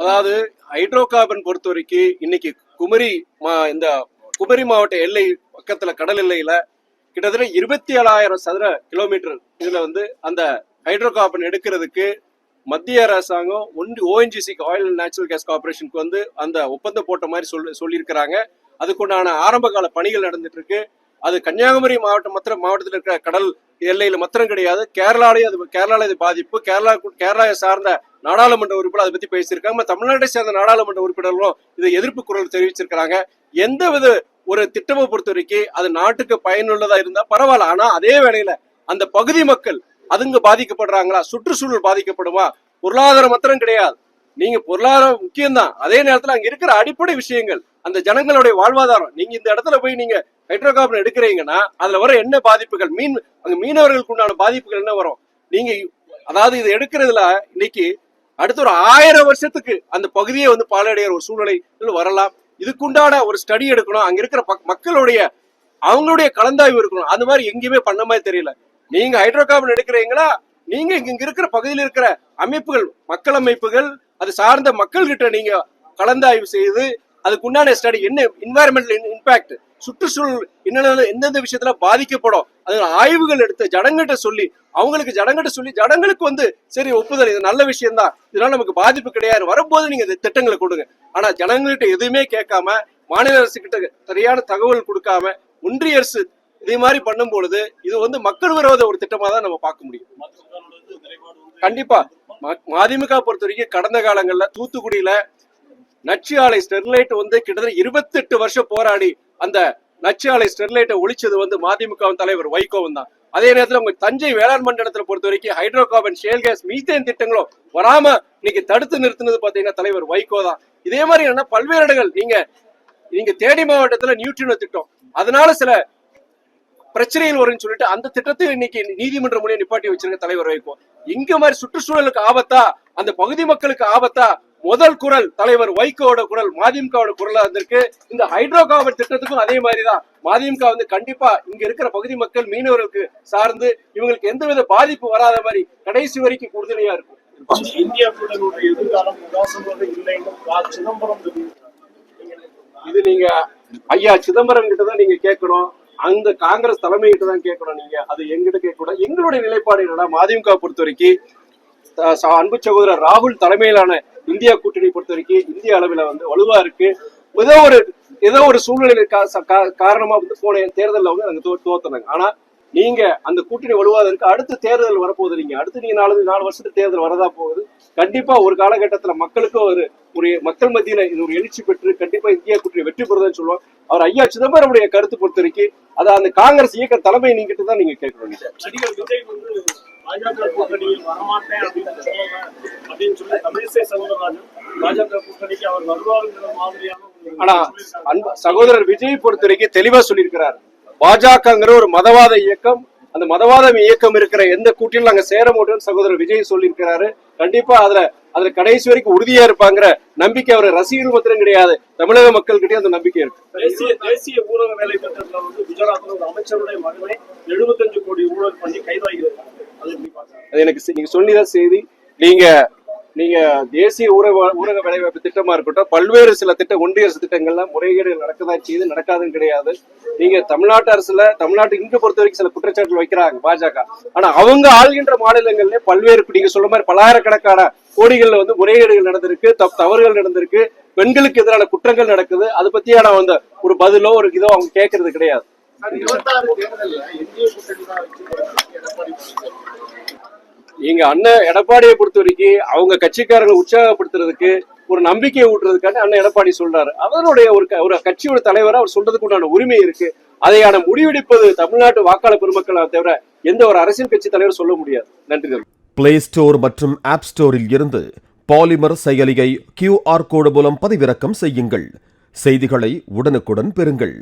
அதாவது hydro carbon பொறுத்த வரைக்கும் இன்னைக்கு இந்த குமரி மாவட்ட எல்லை பக்கத்துல கடல் எல்லையில கிட்டத்தட்ட 27,000 சதுர கிலோமீட்டர் இதுல அந்த ஹைட்ரோ கார்பன் எடுக்கிறதுக்கு மத்திய அரசாங்கம் ஓஎன்ஜிசிக்கு ஆயில் அண்ட் நேச்சுரல் கேஸ் கார்பரேஷனுக்கு அந்த ஒப்பந்தம் போட்ட மாதிரி சொல்லியிருக்கிறாங்க. அதுக்குண்டான ஆரம்ப கால பணிகள் நடந்துட்டு இருக்கு. அது கன்னியாகுமரி மாவட்டத்தில் இருக்கிற கடல் எல்லையில மாத்திரம் கிடையாது, கேரளால இது பாதிப்பு. கேரளாவை சார்ந்த நாடாளுமன்ற உறுப்பினர் அதை பத்தி பேசியிருக்காங்க. தமிழ்நாட்டை சேர்ந்த நாடாளுமன்ற உறுப்பினர்களும் இது எதிர்ப்பு குரல் தெரிவிச்சிருக்காங்க. எந்தவித ஒரு திட்டமை பொறுத்த வரைக்கும் அது நாட்டுக்கு பயனுள்ளதா இருந்தா பரவாயில்ல. ஆனா அதே வேளையில அந்த பகுதி மக்கள் அதுங்க பாதிக்கப்படுறாங்களா, சுற்றுச்சூழல் பாதிக்கப்படுமா? பொருளாதாரம் மாத்திரம் கிடையாது, நீங்க பொருளாதாரம் முக்கியம்தான், அதே நேரத்தில் அங்க இருக்கிற அடிப்படை விஷயங்கள் அந்த ஜனங்களுடைய வாழ்வாதாரம். நீங்க இந்த இடத்துல போய் நீங்க ஹைட்ரோ கார்பன் எடுக்கிறீங்கன்னா அதுல வர என்ன பாதிப்புகள், அங்க மீனவர்களுக்கு உண்டான பாதிப்புகள் என்ன வரும்? நீங்க அதாவது இது எடுக்கிறதுல இன்னைக்கு அடுத்த ஒரு 1000 வருஷத்துக்கு அந்த பகுதியை பாலடைகிற ஒரு சூழ்நிலை வரலாம். இதுக்குண்டான ஒரு ஸ்டடி எடுக்கணும். அங்க இருக்கிற மக்களுடைய அவங்களுடைய கலந்தாய்வு இருக்கணும். அந்த மாதிரி எங்கேயுமே பண்ண மாதிரி தெரியல. நீங்க ஹைட்ரோ கார்பன் எடுக்கிறீங்களா, நீங்க இங்க இருக்கிற பகுதியில் இருக்கிற அமைப்புகள், மக்கள் அமைப்புகள், அது சார்ந்த மக்கள் கிட்ட நீங்க கலந்தாய்வு செய்து அதுக்குண்டான ஸ்டடி என்ன என்வாயர்மெண்டல் இம்பாக்ட், சுற்றுச்சூழல் எந்தெந்த விஷயத்துல பாதிக்கப்படும், அது ஆய்வுகள் எடுத்து ஜனங்கிட்ட சொல்லி ஜனங்களுக்கு சரி ஒப்புதல், இது நல்ல விஷயம் தான், இதனால நமக்கு பாதிப்பு கிடையாது, வரும்போது நீங்க திட்டங்களை கொடுங்க. ஆனா ஜனங்கள்கிட்ட எதுவுமே கேட்காம, மாநில அரசு கிட்ட சரியான தகவல் கொடுக்காம ஒன்றிய அரசு இதே மாதிரி பண்ணும் பொழுது இது மக்கள் விரோத ஒரு திட்டமா தான் நம்ம பார்க்க முடியும். கண்டிப்பா மதிமுக பொறுத்த வரைக்கும் கடந்த காலங்கள்ல தூத்துக்குடியில நச்சு ஆலை ஸ்டெர்லைட் கிட்டத்தட்ட 28 வருஷம் போராடி அந்த நச்சு ஆலை ஸ்டெர்லைட்டை ஒழிச்சது மதிமுக தலைவர் வைகோவும் தான். அதே நேரத்தில் உங்க தஞ்சை வேளாண் மண்டலத்தை பொறுத்த வரைக்கும் hydrocarbon, shale gas, methane திட்டங்களும் வராம இன்னைக்கு தடுத்து நிறுத்தினது பாத்தீங்கன்னா தலைவர் வைகோ தான். இதே மாதிரி என்ன பல்வேறு இடங்கள் நீங்க தேனி மாவட்டத்துல நியூட்ரினோ திட்டம், அதனால சில பிரச்சனைகள் வரும்னு சொல்லிட்டு அந்த திட்டத்தை இன்னைக்கு நீதிமன்ற மூலியம் நிப்பாட்டி வச்சிருக்க தலைவர் வைகோ. இங்க மாதிரி சுற்றுச்சூழலுக்கு ஆபத்தா, அந்த பகுதி மக்களுக்கு ஆபத்தா, முதல் குரல் தலைவர் வைகோட குரல், மதிமுகவோட குரலா இருந்திருக்கு. இந்த ஹைட்ரோ கார்பன் திட்டத்துக்கும் அதே மாதிரிதான் மதிமுக கண்டிப்பா இங்க இருக்கிற பகுதி மக்கள், மீனவர்களுக்கு சார்ந்து இவங்களுக்கு எந்தவித பாதிப்பு வராத மாதிரி கடைசி வரைக்கும் உறுதுணையா இருக்கும். இந்தியா எதிர்காலம் சிதம்பரம், இது நீங்க ஐயா சிதம்பரம் கிட்டதான் நீங்க கேட்கணும், அந்த காங்கிரஸ் தலைமை கிட்ட தான் கேட்கணும். நீங்க அது எங்கிட்ட கேட்க கூடாது. எங்களுடைய நிலைப்பாடு என்னன்னா, மதிமுக பொறுத்த வரைக்கும் அன்பு சகோதரர் ராகுல் தலைமையிலான இந்தியா கூட்டணி பொறுத்த வரைக்கும் இந்திய அளவில் வலுவா இருக்கு. ஏதோ ஒரு சூழ்நிலை காரணமா போன தேர்தலில் நாங்க தோத்துனாங்க. ஆனா நீங்க அந்த கூட்டணி வலுவாதற்கு அடுத்த தேர்தல் வரப்போகுது. நீங்க அடுத்து நீங்க 4 வருஷத்துக்கு தேர்தல் வரதா போகுது. கண்டிப்பா ஒரு காலகட்டத்துல மக்களுக்கு ஒரு மக்கள் மத்தியில இது ஒரு எழுச்சி பெற்று கண்டிப்பா இந்தியா கூட்டணி வெற்றி பெறுதுன்னு சொல்லுவோம். அவர் ஐயா சிதம்பரமுடைய கருத்து பொறுத்த வரைக்கும் அதை அந்த காங்கிரஸ் இயக்க தலைமை நீங்கிட்டு தான் நீங்க கேட்கணும். பாஜக கூட்டணியில் வரமாட்டேன் அப்படின்னு சொல்லி தமிழிசை சகோதரராஜன் பாஜக கூட்டணிக்கு அவர் வருவாருங்கிற மாதிரியான. ஆனா சகோதரர் விஜய் பொறுத்த வரைக்கும் தெளிவா சொல்லியிருக்கிறார், பாஜகங்கிற ஒரு மதவாத இயக்கம், அந்த மதவாத இயக்கம் இருக்கிற எந்த கூட்டணியும் நாங்க சேர மாட்டோம் சகோதரர் விஜய் சொல்லியிருக்கிறாரு. கண்டிப்பா அதுல கடைசி வரைக்கும் உறுதியா இருப்பாங்கிற நம்பிக்கை அவர் ரசிகர்கள் மாத்திரம் கிடையாது, தமிழக மக்கள் கிட்டே அந்த நம்பிக்கை இருக்கு. தேசிய ஊரக வேலை திட்டத்துல குஜராத்ல ஒரு அமைச்சருடைய மகனை 75 கோடி ஊழல் பண்ணி கைதாகிறார். அது எனக்கு நீங்க சொன்னதான் செய்தி. நீங்க தேசிய ஊரக வேலைவாய்ப்பு திட்டமா இருக்கட்டும், பல்வேறு சில ஒன்றிய அரசு திட்டங்கள்ல முறைகேடுகள் நடக்கதான் செய்து, நடக்காதுன்னு கிடையாது. நீங்க தமிழ்நாட்டு இங்க பொறுத்த வரைக்கும் சில குற்றச்சாட்டுகள் வைக்கிறாங்க பாஜக. ஆனா அவங்க ஆள்கின்ற மாநிலங்கள்ல பல்வேறு நீங்க சொல்ல மாதிரி பல்லாயிரக்கணக்கான கோடிகள்ல முறைகேடுகள் நடந்திருக்கு, தவறுகள் நடந்திருக்கு, பெண்களுக்கு எதிரான குற்றங்கள் நடக்குது. அது பத்தியான ஒரு பதிலோ ஒரு இதோ அவங்க கேட்கறது கிடையாது. எங்க அண்ணன் எடப்பாடியை பொறுத்த வரைக்கும் அவங்க கட்சிக்காரங்களை உற்சாகப்படுத்துறதுக்கு, ஒரு நம்பிக்கையை ஊட்டுறதுக்காக அண்ணன் எடப்பாடி சொல்றாரு. அவருடைய ஒரு கட்சியோட தலைவரா அவர் சொல்றதுக்கு உண்டான உரிமை இருக்கு. அதையான முடிவெடுப்பது தமிழ்நாட்டு வாக்காளர் பெருமக்களை தவிர எந்த ஒரு அரசியல் கட்சி தலைவர் சொல்ல முடியாது. நன்றி. பிளே ஸ்டோர் மற்றும் ஆப் ஸ்டோரில் இருந்து பாலிமர் செயலியை QR கோடு மூலம் பதிவிறக்கம் செய்யுங்கள். செய்திகளை உடனுக்குடன் பெறுங்கள்.